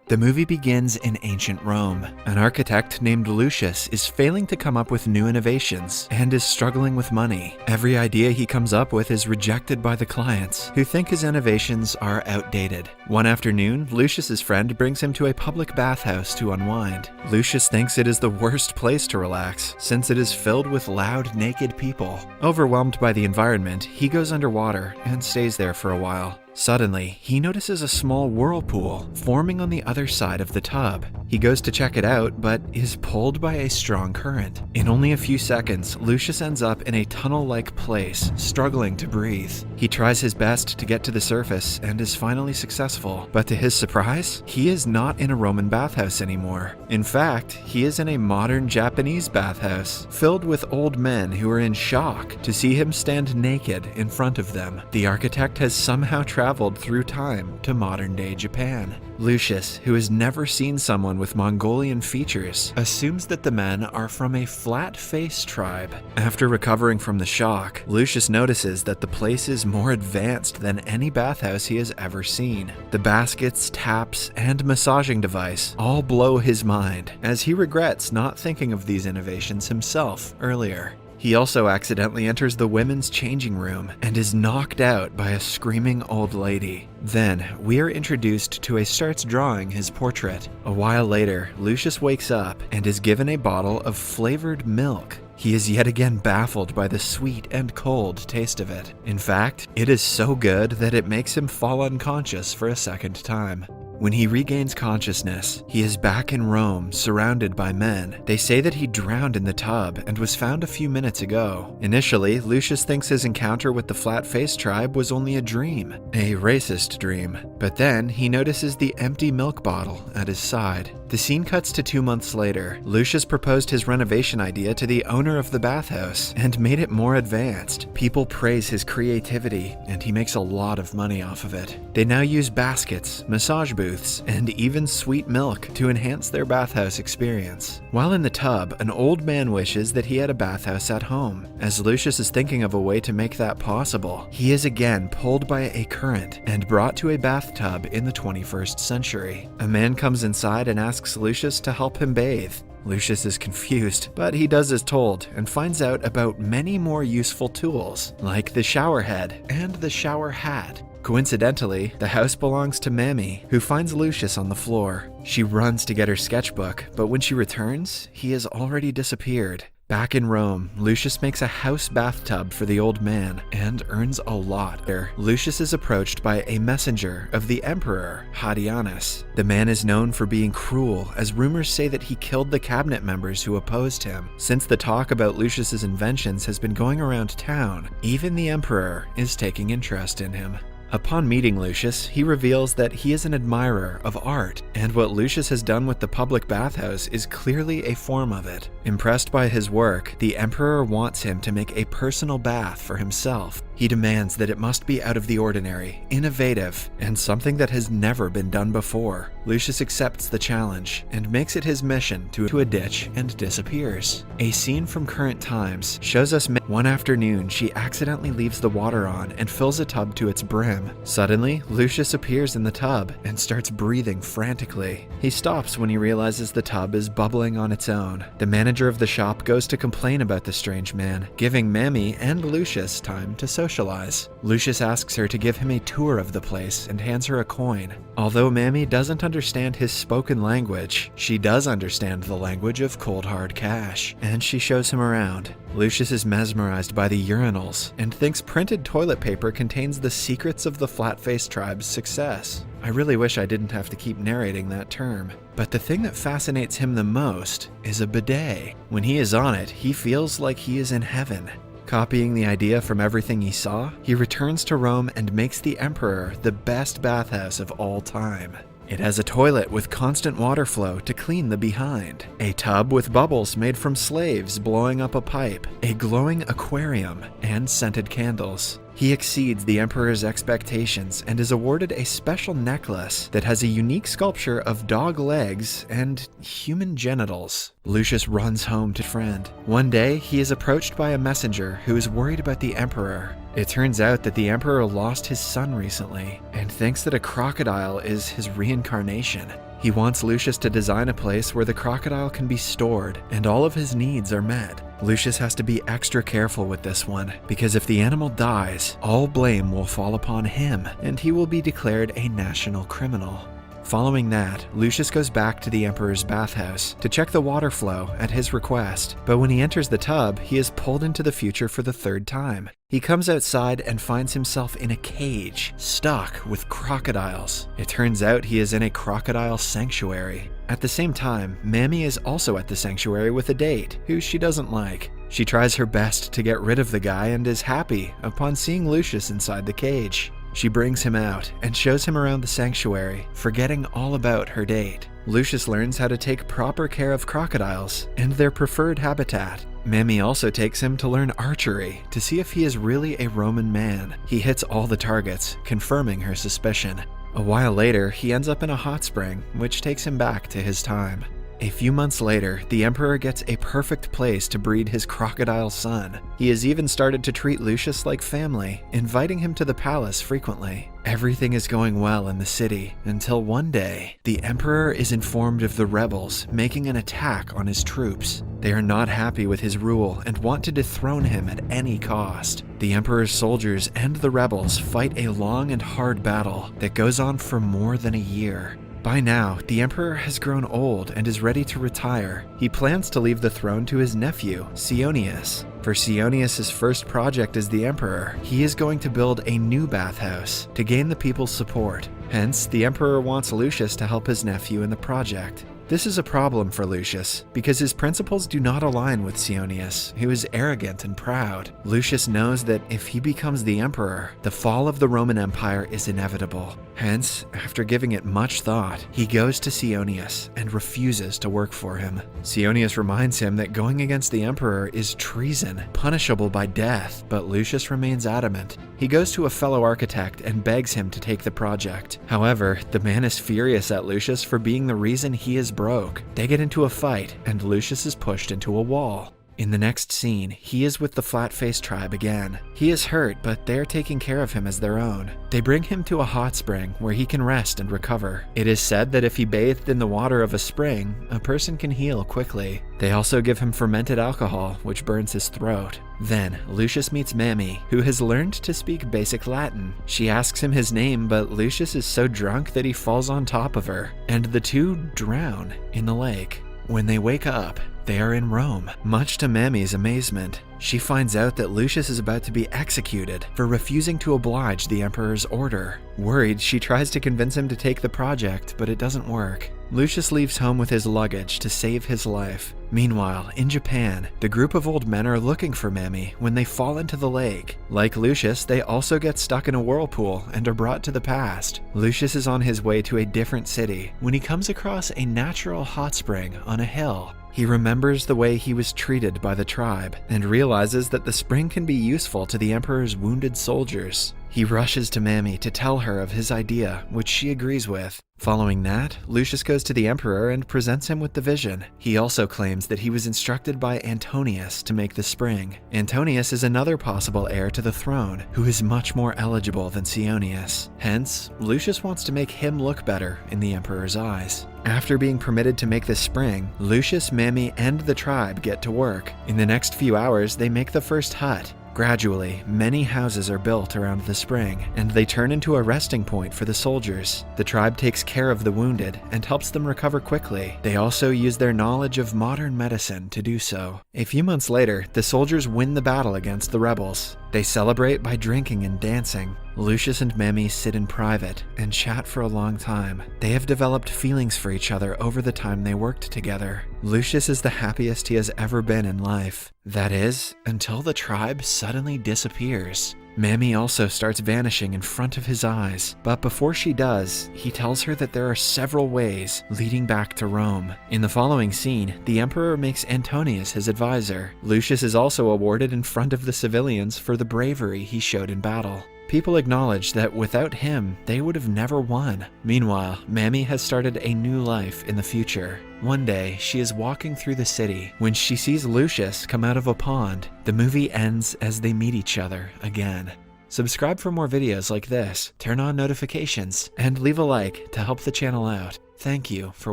The movie begins in ancient Rome. An architect named Lucius is failing to come up with new innovations and is struggling with money. Every idea he comes up with is rejected by the clients, who think his innovations are outdated. One afternoon, Lucius's friend brings him to a public bathhouse to unwind. Lucius thinks it is the worst place to relax, since it is filled with loud, naked people. Overwhelmed by the environment, he goes underwater and stays there for a while. Suddenly, he notices a small whirlpool forming on the other side of the tub. He goes to check it out, but is pulled by a strong current. In only a few seconds, Lucius ends up in a tunnel-like place, struggling to breathe. He tries his best to get to the surface and is finally successful, but to his surprise, he is not in a Roman bathhouse anymore. In fact, he is in a modern Japanese bathhouse, filled with old men who are in shock to see him stand naked in front of them. The architect has somehow traveled through time to modern-day Japan. Lucius, who has never seen someone with Mongolian features, assumes that the men are from a flat-face tribe. After recovering from the shock, Lucius notices that the place is more advanced than any bathhouse he has ever seen. The baskets, taps, and massaging device all blow his mind, as he regrets not thinking of these innovations himself earlier. He also accidentally enters the women's changing room and is knocked out by a screaming old lady. Then, we are introduced to a starts drawing his portrait. A while later, Lucius wakes up and is given a bottle of flavored milk. He is yet again baffled by the sweet and cold taste of it. In fact, it is so good that it makes him fall unconscious for a second time. When he regains consciousness, he is back in Rome, surrounded by men. They say that he drowned in the tub and was found a few minutes ago. Initially, Lucius thinks his encounter with the flat-faced tribe was only a dream, a racist dream. But then, he notices the empty milk bottle at his side. The scene cuts to 2 months later. Lucius proposed his renovation idea to the owner of the bathhouse and made it more advanced. People praise his creativity, and he makes a lot of money off of it. They now use baskets, massage booths, and even sweet milk to enhance their bathhouse experience. While in the tub, an old man wishes that he had a bathhouse at home. As Lucius is thinking of a way to make that possible, he is again pulled by a current and brought to a bathtub in the 21st century. A man comes inside and asks Lucius to help him bathe. Lucius is confused, but he does as told and finds out about many more useful tools, like the shower head and the shower hat. Coincidentally, the house belongs to Mami, who finds Lucius on the floor. She runs to get her sketchbook, but when she returns, he has already disappeared. Back in Rome, Lucius makes a house bathtub for the old man and earns a lot there. Lucius is approached by a messenger of the emperor, Hadrianus. The man is known for being cruel, as rumors say that he killed the cabinet members who opposed him. Since the talk about Lucius's inventions has been going around town, even the emperor is taking interest in him. Upon meeting Lucius, he reveals that he is an admirer of art, and what Lucius has done with the public bathhouse is clearly a form of it. Impressed by his work, the emperor wants him to make a personal bath for himself. He demands that it must be out of the ordinary, innovative, and something that has never been done before. Lucius accepts the challenge and makes it his mission to a ditch and disappears. A scene from current times shows us one afternoon she accidentally leaves the water on and fills a tub to its brim. Suddenly, Lucius appears in the tub and starts breathing frantically. He stops when he realizes the tub is bubbling on its own. The manager of the shop goes to complain about the strange man, giving Mami and Lucius time to socialize. Lucius asks her to give him a tour of the place and hands her a coin. Although Mami doesn't understand his spoken language, she does understand the language of cold hard cash, and she shows him around. Lucius is mesmerized by the urinals and thinks printed toilet paper contains the secrets of the flat-faced tribe's success. I really wish I didn't have to keep narrating that term. But the thing that fascinates him the most is a bidet. When he is on it, he feels like he is in heaven. Copying the idea from everything he saw, he returns to Rome and makes the emperor the best bathhouse of all time. It has a toilet with constant water flow to clean the behind, a tub with bubbles made from slaves blowing up a pipe, a glowing aquarium, and scented candles. He exceeds the emperor's expectations and is awarded a special necklace that has a unique sculpture of dog legs and human genitals. Lucius runs home to friend. One day, he is approached by a messenger who is worried about the emperor. It turns out that the emperor lost his son recently and thinks that a crocodile is his reincarnation. He wants Lucius to design a place where the crocodile can be stored and all of his needs are met. Lucius has to be extra careful with this one, because if the animal dies, all blame will fall upon him and he will be declared a national criminal. Following that, Lucius goes back to the emperor's bathhouse to check the water flow at his request, but when he enters the tub, he is pulled into the future for the third time. He comes outside and finds himself in a cage, stuck with crocodiles. It turns out he is in a crocodile sanctuary. At the same time, Mami is also at the sanctuary with a date, who she doesn't like. She tries her best to get rid of the guy and is happy upon seeing Lucius inside the cage. She brings him out and shows him around the sanctuary, forgetting all about her date. Lucius learns how to take proper care of crocodiles and their preferred habitat. Mami also takes him to learn archery to see if he is really a Roman man. He hits all the targets, confirming her suspicion. A while later, he ends up in a hot spring, which takes him back to his time. A few months later, the emperor gets a perfect place to breed his crocodile son. He has even started to treat Lucius like family, inviting him to the palace frequently. Everything is going well in the city until one day, the emperor is informed of the rebels making an attack on his troops. They are not happy with his rule and want to dethrone him at any cost. The emperor's soldiers and the rebels fight a long and hard battle that goes on for more than a year. By now, the emperor has grown old and is ready to retire. He plans to leave the throne to his nephew, Ingenious. For Ingenious' first project as the emperor, he is going to build a new bathhouse to gain the people's support. Hence, the emperor wants Lucius to help his nephew in the project. This is a problem for Lucius, because his principles do not align with Ingenious, who is arrogant and proud. Lucius knows that if he becomes the emperor, the fall of the Roman Empire is inevitable. Hence, after giving it much thought, he goes to Ingenious and refuses to work for him. Ingenious reminds him that going against the emperor is treason, punishable by death, but Lucius remains adamant. He goes to a fellow architect and begs him to take the project. However, the man is furious at Lucius for being the reason he is broke. They get into a fight, and Lucius is pushed into a wall. In the next scene, he is with the flat-faced tribe again. He is hurt, but they are taking care of him as their own. They bring him to a hot spring where he can rest and recover. It is said that if he bathed in the water of a spring, a person can heal quickly. They also give him fermented alcohol, which burns his throat. Then, Lucius meets Mami, who has learned to speak basic Latin. She asks him his name, but Lucius is so drunk that he falls on top of her, and the two drown in the lake. When they wake up, they are in Rome. Much to Mami's amazement, she finds out that Lucius is about to be executed for refusing to oblige the emperor's order. Worried, she tries to convince him to take the project, but it doesn't work. Lucius leaves home with his luggage to save his life. Meanwhile, in Japan, the group of old men are looking for Mami when they fall into the lake. Like Lucius, they also get stuck in a whirlpool and are brought to the past. Lucius is on his way to a different city when he comes across a natural hot spring on a hill. He remembers the way he was treated by the tribe and realizes that the spring can be useful to the emperor's wounded soldiers. He rushes to Mami to tell her of his idea, which she agrees with. Following that, Lucius goes to the emperor and presents him with the vision. He also claims that he was instructed by Antonius to make the spring. Antonius is another possible heir to the throne, who is much more eligible than Ingenious. Hence, Lucius wants to make him look better in the emperor's eyes. After being permitted to make the spring, Lucius, Mami, and the tribe get to work. In the next few hours, they make the first hut. Gradually, many houses are built around the spring, and they turn into a resting point for the soldiers. The tribe takes care of the wounded and helps them recover quickly. They also use their knowledge of modern medicine to do so. A few months later, the soldiers win the battle against the rebels. They celebrate by drinking and dancing. Lucius and Mami sit in private and chat for a long time. They have developed feelings for each other over the time they worked together. Lucius is the happiest he has ever been in life. That is, until the tribe suddenly disappears. Mami also starts vanishing in front of his eyes, but before she does, he tells her that there are several ways leading back to Rome. In the following scene, the emperor makes Antonius his advisor. Lucius is also awarded in front of the civilians for the bravery he showed in battle. People acknowledge that without him, they would have never won. Meanwhile, Mami has started a new life in the future. One day, she is walking through the city when she sees Lucius come out of a pond. The movie ends as they meet each other again. Subscribe for more videos like this, turn on notifications, and leave a like to help the channel out. Thank you for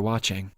watching.